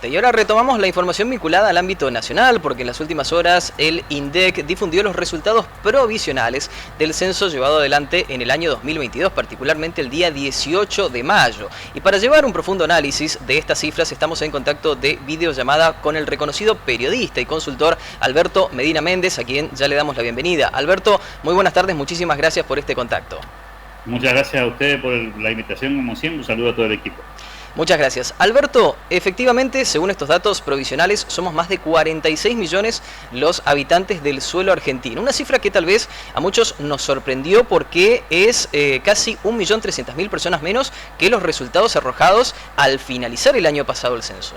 Y ahora retomamos la información vinculada al ámbito nacional, porque en las últimas horas el INDEC difundió los resultados provisionales del censo llevado adelante en el año 2022, particularmente el día 18 de mayo. Y para llevar un profundo análisis de estas cifras estamos en contacto de videollamada con el reconocido periodista y consultor Alberto Medina Méndez, a quien ya le damos la bienvenida. Alberto, muy buenas tardes, muchísimas gracias por este contacto. Muchas gracias a ustedes por la invitación, como siempre, un saludo a todo el equipo. Muchas gracias. Alberto, efectivamente, según estos datos provisionales, somos más de 46 millones los habitantes del suelo argentino. Una cifra que tal vez a muchos nos sorprendió porque es casi 1.300.000 personas menos que los resultados arrojados al finalizar el año pasado el censo.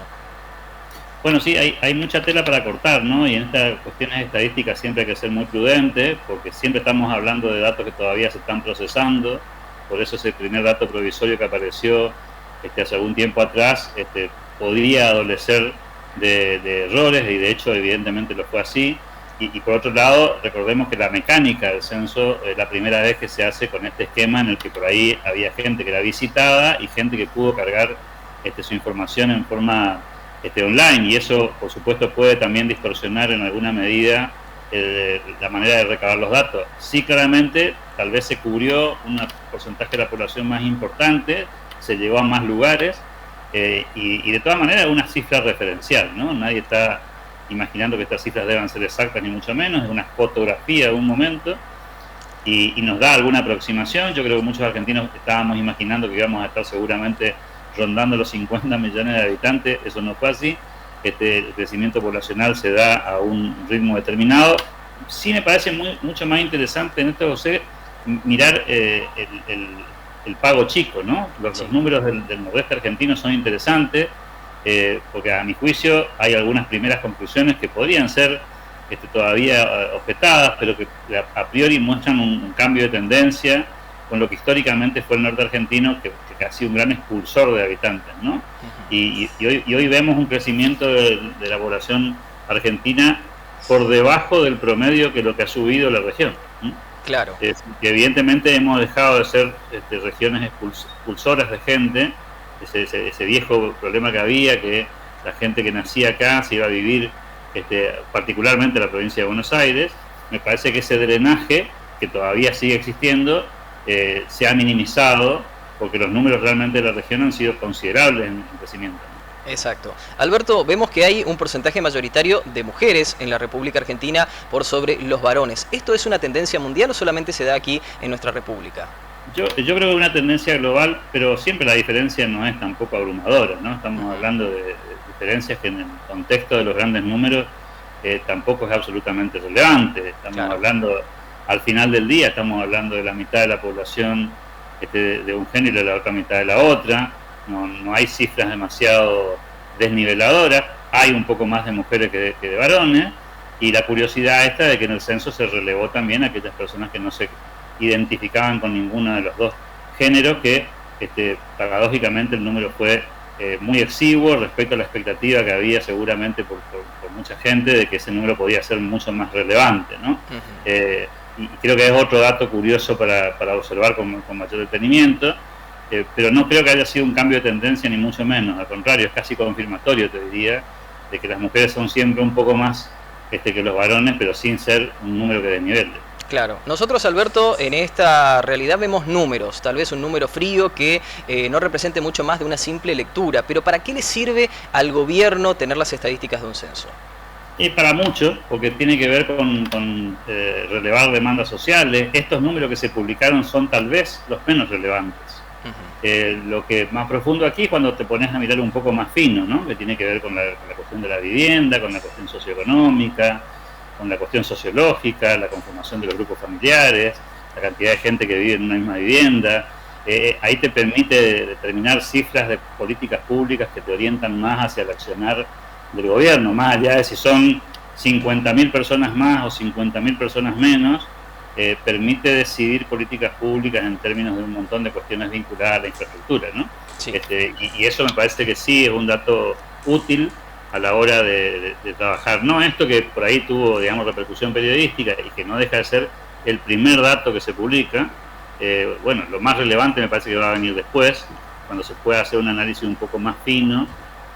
Bueno, sí, hay mucha tela para cortar, ¿no? Y en estas cuestiones estadísticas siempre hay que ser muy prudente, porque siempre estamos hablando de datos que todavía se están procesando. Por eso ese primer dato provisorio que apareció hace algún tiempo atrás podría adolecer de errores, y de hecho evidentemente lo fue así. Y por otro lado, recordemos que la mecánica del censo es la primera vez que se hace con este esquema en el que por ahí había gente que era visitada y gente que pudo cargar su información en forma online, y eso por supuesto puede también distorsionar en alguna medida la manera de recabar los datos. Sí, claramente tal vez se cubrió un porcentaje de la población más importante, se llegó a más lugares, y de todas maneras es una cifra referencial, ¿no? Nadie está imaginando que estas cifras deban ser exactas ni mucho menos, es una fotografía de un momento y nos da alguna aproximación. Yo creo que muchos argentinos estábamos imaginando que íbamos a estar seguramente rondando los 50 millones de habitantes. Eso no fue así. El crecimiento poblacional se da a un ritmo determinado. Sí me parece mucho más interesante en esto, José, mirar el pago chico, ¿no? Los números del nordeste argentino son interesantes, porque a mi juicio hay algunas primeras conclusiones que podrían ser todavía objetadas, pero que a priori muestran un cambio de tendencia con lo que históricamente fue el norte argentino, que ha sido un gran expulsor de habitantes, ¿no? Y hoy vemos un crecimiento de la población argentina por debajo del promedio que lo que ha subido la región, ¿no? Claro. Que evidentemente hemos dejado de ser regiones expulsoras de gente, ese viejo problema que había, que la gente que nacía acá se iba a vivir particularmente en la provincia de Buenos Aires. Me parece que ese drenaje, que todavía sigue existiendo, se ha minimizado, porque los números realmente de la región han sido considerables en crecimiento. Exacto. Alberto, vemos que hay un porcentaje mayoritario de mujeres en la República Argentina por sobre los varones. ¿Esto es una tendencia mundial o solamente se da aquí en nuestra república? Yo creo que es una tendencia global, pero siempre la diferencia no es tampoco abrumadora, ¿no? Estamos hablando de diferencias que en el contexto de los grandes números tampoco es absolutamente relevante. Estamos hablando, al final del día, estamos hablando de la mitad de la población de un género y la otra mitad de la otra. No hay cifras demasiado desniveladoras, hay un poco más de mujeres que de varones, y la curiosidad esta de que en el censo se relevó también a aquellas personas que no se identificaban con ninguno de los dos géneros, que paradójicamente el número fue muy exiguo respecto a la expectativa que había seguramente por mucha gente de que ese número podía ser mucho más relevante, ¿no? Y creo que es otro dato curioso para observar con mayor detenimiento. Pero no creo que haya sido un cambio de tendencia, ni mucho menos. Al contrario, es casi confirmatorio, te diría, de que las mujeres son siempre un poco más que los varones, pero sin ser un número que desnivele. Claro. Nosotros, Alberto, en esta realidad vemos números, tal vez un número frío que no represente mucho más de una simple lectura. Pero ¿para qué le sirve al gobierno tener las estadísticas de un censo? Y para mucho, porque tiene que ver con relevar demandas sociales. Estos números que se publicaron son tal vez los menos relevantes. Lo que más profundo aquí es cuando te pones a mirar un poco más fino, ¿no? Que tiene que ver con la cuestión de la vivienda, con la cuestión socioeconómica, con la cuestión sociológica, la conformación de los grupos familiares, la cantidad de gente que vive en una misma vivienda. Ahí te permite determinar cifras de políticas públicas que te orientan más hacia el accionar del gobierno, más allá de si son 50.000 personas más o 50.000 personas menos. Permite decidir políticas públicas en términos de un montón de cuestiones vinculadas a la infraestructura, ¿no? Sí. Y eso me parece que sí es un dato útil a la hora de trabajar. No esto que por ahí tuvo, digamos, repercusión periodística y que no deja de ser el primer dato que se publica. Bueno, lo más relevante me parece que va a venir después, cuando se pueda hacer un análisis un poco más fino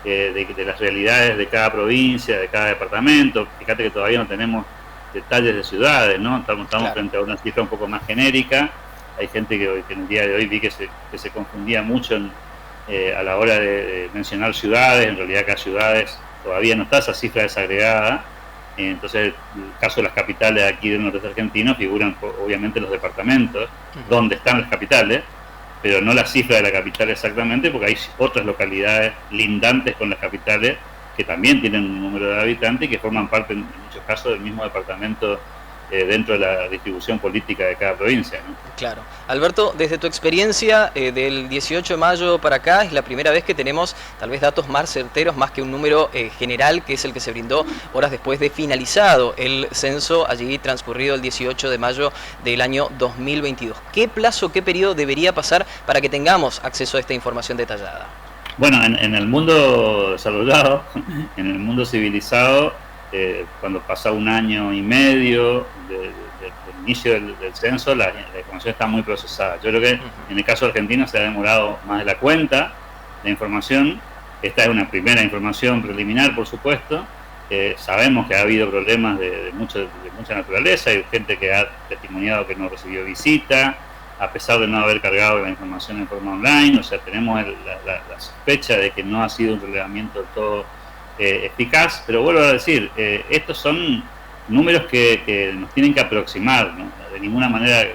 de las realidades de cada provincia, de cada departamento. Fíjate que todavía no tenemos detalles de ciudades, ¿no? Estamos claro, frente a una cifra un poco más genérica. Hay gente que en el día de hoy vi que se confundía mucho a la hora de mencionar ciudades. En realidad acá ciudades todavía no está esa cifra desagregada. Entonces, el caso de las capitales aquí del norte argentino figuran obviamente los departamentos, donde están las capitales, pero no la cifra de la capital exactamente, porque hay otras localidades lindantes con las capitales que también tienen un número de habitantes y que forman parte en muchos casos del mismo departamento dentro de la distribución política de cada provincia, ¿no? Claro. Alberto, desde tu experiencia del 18 de mayo para acá, es la primera vez que tenemos tal vez datos más certeros, más que un número general, que es el que se brindó horas después de finalizado el censo, allí transcurrido el 18 de mayo del año 2022. ¿Qué plazo, qué periodo debería pasar para que tengamos acceso a esta información detallada? Bueno, en el mundo desarrollado, en el mundo civilizado, cuando pasa un año y medio del inicio del censo, la información está muy procesada. Yo creo que en el caso argentino se ha demorado más de la cuenta la información. Esta es una primera información preliminar, por supuesto. Sabemos que ha habido problemas de mucha naturaleza. Hay gente que ha testimoniado que no recibió visita, a pesar de no haber cargado la información en forma online. O sea, tenemos la sospecha de que no ha sido un relevamiento del todo eficaz, pero vuelvo a decir, estos son números que nos tienen que aproximar, ¿no? De ninguna manera la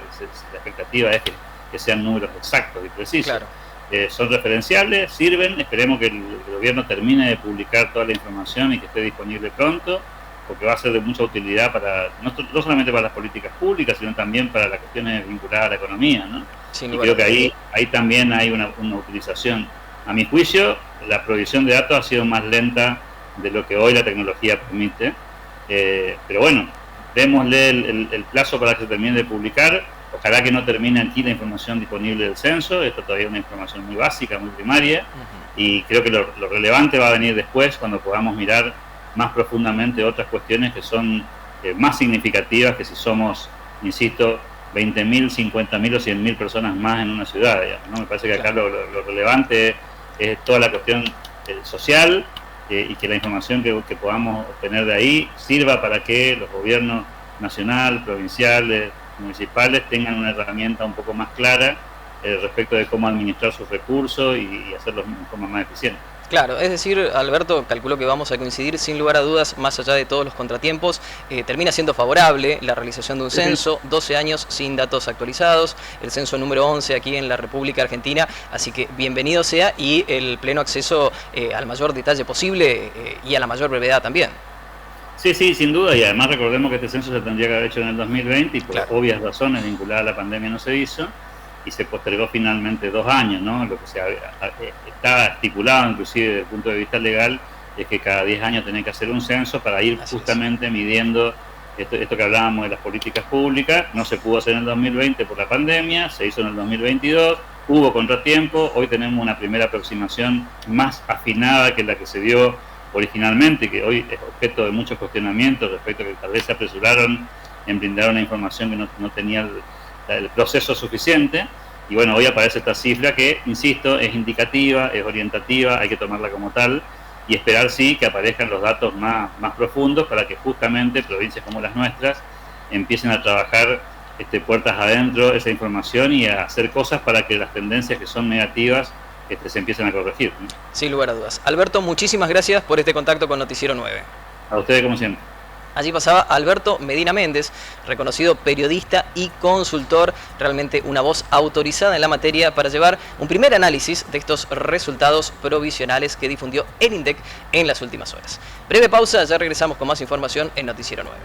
expectativa es que sean números exactos y precisos. Claro. Son referenciables, sirven, esperemos que el gobierno termine de publicar toda la información y que esté disponible pronto, porque va a ser de mucha utilidad para no solamente para las políticas públicas, sino también para las cuestiones vinculadas a la economía, ¿no? Y creo que ahí también hay una utilización. A mi juicio, la provisión de datos ha sido más lenta de lo que hoy la tecnología permite, pero bueno, démosle el plazo para que se termine de publicar. Ojalá que no termine aquí la información disponible del censo. Esto todavía es una información muy básica, muy primaria, y creo que lo relevante va a venir después, cuando podamos mirar más profundamente otras cuestiones que son más significativas, que si somos, insisto, 20.000, 50.000 o 100.000 personas más en una ciudad, digamos, ¿no? Me parece que acá lo relevante es toda la cuestión social, y que la información que podamos obtener de ahí sirva para que los gobiernos nacional, provinciales, municipales tengan una herramienta un poco más clara respecto de cómo administrar sus recursos y hacerlos de forma más eficiente. Claro, es decir, Alberto, calculo que vamos a coincidir sin lugar a dudas, más allá de todos los contratiempos, termina siendo favorable la realización de un censo, 12 años sin datos actualizados, el censo número 11 aquí en la República Argentina, así que bienvenido sea, y el pleno acceso al mayor detalle posible y a la mayor brevedad también. Sí, sin duda, y además recordemos que este censo se tendría que haber hecho en el 2020 y por obvias razones vinculadas a la pandemia no se hizo, y se postergó finalmente 2 años, ¿no? Lo que está estipulado, inclusive desde el punto de vista legal, es que cada 10 años tenés que hacer un censo para ir justamente midiendo esto que hablábamos de las políticas públicas. No se pudo hacer en el 2020 por la pandemia, se hizo en el 2022, hubo contratiempo. Hoy tenemos una primera aproximación más afinada que la que se dio originalmente, que hoy es objeto de muchos cuestionamientos respecto a que tal vez se apresuraron en brindar una información que no tenía el proceso suficiente. Y bueno, hoy aparece esta cifra que, insisto, es indicativa, es orientativa, hay que tomarla como tal y esperar sí que aparezcan los datos más profundos para que justamente provincias como las nuestras empiecen a trabajar puertas adentro esa información y a hacer cosas para que las tendencias que son negativas se empiecen a corregir, ¿no? Sin lugar a dudas. Alberto, muchísimas gracias por este contacto con Noticiero 9. A ustedes como siempre. Allí pasaba Alberto Medina Méndez, reconocido periodista y consultor, realmente una voz autorizada en la materia para llevar un primer análisis de estos resultados provisionales que difundió el INDEC en las últimas horas. Breve pausa, ya regresamos con más información en Noticiero 9.